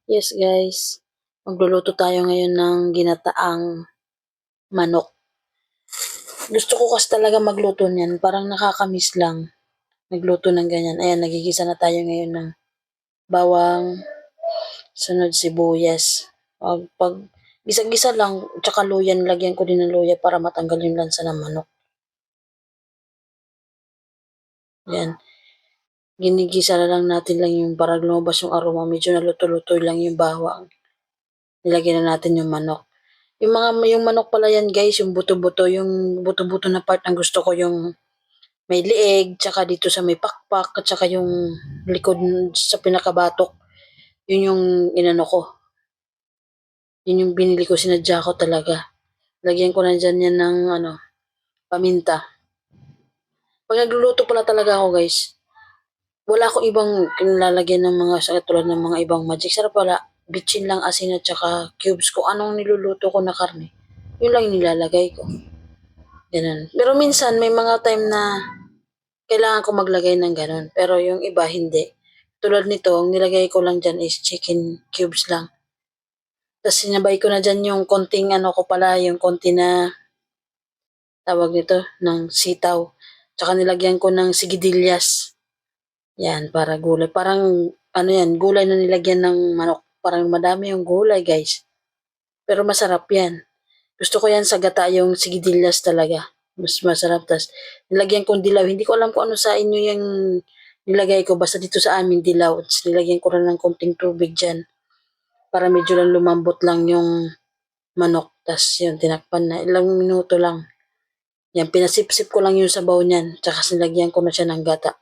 Yes guys, magluluto tayo ngayon ng ginataang manok. Gusto ko kasi talaga magluto niyan, parang nakakamiss lang magluto ng ganyan. Ayan, nagigisa na tayo ngayon ng bawang, sunod sibuyas. Pag gisa-gisa lang, tsaka luya, nilagyan ko din ng luya para matanggal yung lansa ng manok. Yan, ginigisa na lang natin lang yung para lumabas yung aroma, medyo naluto-luto lang yung bawang. Nilagyan na natin yung manok. Yung manok pala yan guys, yung buto-buto, yung buto-buto na part ang gusto ko, yung may lieg, tsaka dito sa may pakpak, at tsaka yung likod sa pinakabatok. Yun yung inano ko. Yun yung binili ko, sinadya ko talaga. Lagyan ko na dyan yan ng paminta. Pag nagluluto pala talaga ako guys, wala akong ibang nilalagyan ng mga sa tulad ng mga ibang magic. Sarap pala, bitchin lang, asin at tsaka cubes ko. Anong niluluto ko na karne, yun lang yung nilalagay ko. Ganun. Pero minsan may mga time na kailangan ko maglagay ng ganun. Pero yung iba hindi. Tulad nito, ang nilagay ko lang dyan is chicken cubes lang. Tapos sinabay ko na dyan yung konting ko pala, yung konti na tawag nito, ng sitaw. Tsaka nilagyan ko ng sigidillas. Yan, para gulay. Parang, yan, gulay na nilagyan ng manok. Parang madami yung gulay, guys. Pero masarap yan. Gusto ko yan sa gata, yung sigidillas talaga. Mas masarap. Tas nilagyan kong dilaw. Hindi ko alam kung ano sa inyo yung nilagay ko. Basta dito sa amin dilaw. Tas nilagyan ko rin ng konting tubig dyan. Para medyo lang lumambot lang yung manok. Tas yun, tinakpan na. Ilang minuto lang. Yan, pinasip-sip ko lang yung sabaw niyan. Tsaka nilagyan ko na siya ng gata.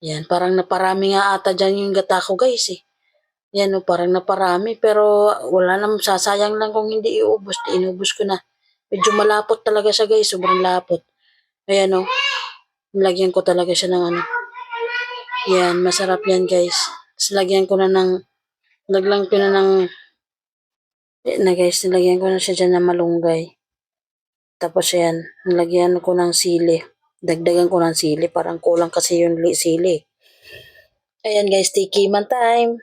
Yan, parang naparami nga ata dyan yung gata ko guys eh. Yan o, parang naparami. Pero wala naman, sasayang lang kung hindi iubos. Inubos ko na. Medyo malapot talaga siya guys, sobrang lapot. Ayan o, nilagyan ko talaga siya ng Yan, masarap yan guys. Tapos lagyan ko na ng, laglang ko na ng, guys, nilagyan ko na siya dyan ng malunggay. Tapos yan, nilagyan ko ng sili. Dagdagan ko ng sili, parang kulang kasi yung sili. Ayan guys, tikiman time.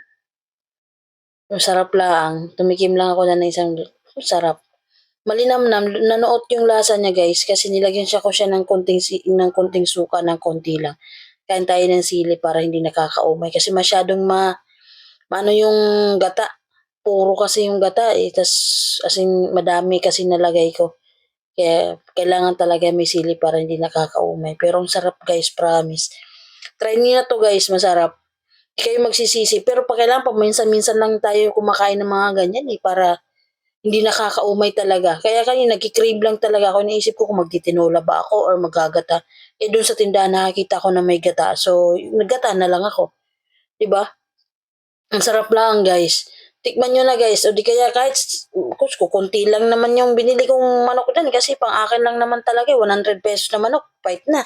Masarap lang. Tumikim lang ako na ng isang sarap. Malinamnam, nanuot yung lasa niya guys kasi nilagyan ko siya ng konting suka, ng konti lang. Kain tayo ng sili para hindi nakakaumay kasi masyadong maano yung gata. Puro kasi yung gata eh. Tas asin madami kasi nalagay ko. Kaya kailangan talaga may sili para hindi nakakaumay. Pero ang sarap guys, promise. Try niyo na to guys, masarap. Hindi kayo magsisisi. Pero kailangan paminsan-minsan lang tayo kumakain ng mga ganyan eh para hindi nakakaumay talaga. Kaya kanina nagki-crave lang talaga ako. Naisip ko kung magtitinola ba ako or maggagata. Eh doon sa tindahan nakakita ko na may gata. So naggata na lang ako. 'Di ba? Ang sarap lang guys. Tikman nyo na guys. O di kaya kahit kukunti lang naman yung binili kong manok dyan. Kasi pang akin lang naman talaga. 100 pesos na manok. Fight na.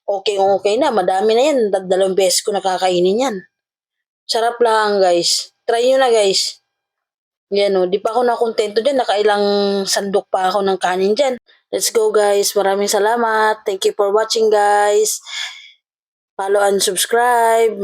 Okay okay na. Madami na yan. 2 beses ko nakakainin yan. Sarap lang guys. Try nyo na guys. Yan o, di pa ako nakontento dyan. Nakailang sandok pa ako ng kanin dyan. Let's go guys. Maraming salamat. Thank you for watching guys. Follow and subscribe.